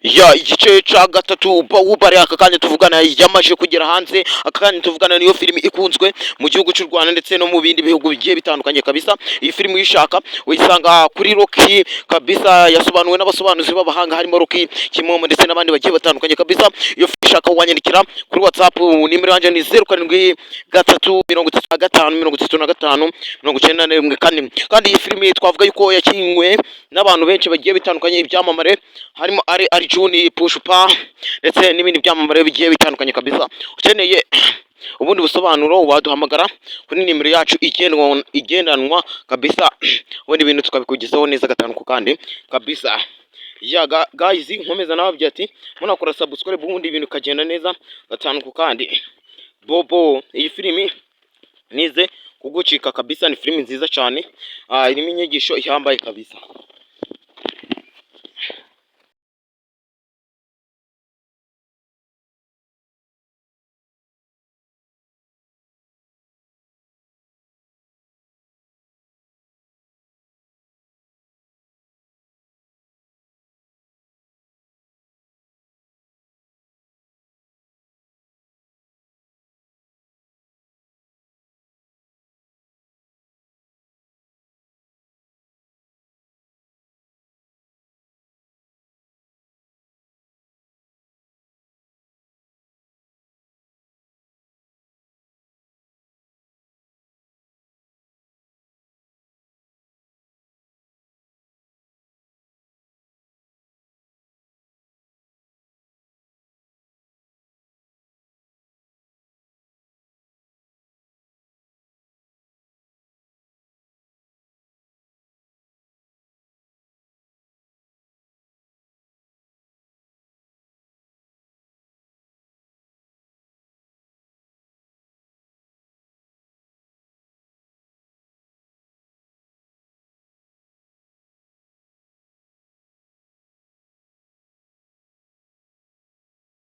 ya igice ca gatatu ubare aka kanya tuvugana yamaje kugera hanze. Aka kanya tuvugana niyo filimi ikunzwe mu gihugu cy'u Rwanda ndetse no mu bindi bihugu bigiye bitandukanye kabisa. Iyi filimi uyishaka uyisanga kuri Rocky kabisa, yasobanuwe n'abasobanuzi b'abahanga harimo Rocky Kimomo ndetse n'abandi bagiye batandukanye kabisa. Iyo filimi ishaka wanyandikira kuri WhatsApp, nimero yanjye ni 0773535395 kandi iyi filimi twavuga yuko yakinwe n'abantu benshi bagiye bitandukanye, ibyamamare harimo ari Juni Pushupa ndetse n'ibindi byamamare bigiye bitandukanye kabisa. Ukeneye ubundi busobanuro waduhamagara kuri nimero yacu igendanwa kabisa, ubundi ibintu tukabikugezaho neza gatanu ku kandi kabisa. Ya guys, nkomeza nababye ati munakora subscribe ubundi ibintu kagenda neza gatanu ku kandi. Bobo, iyi filimi nize kugucika kabisa, ni filimi nziza cyane, irimo inyigisho ihambaye kabisa.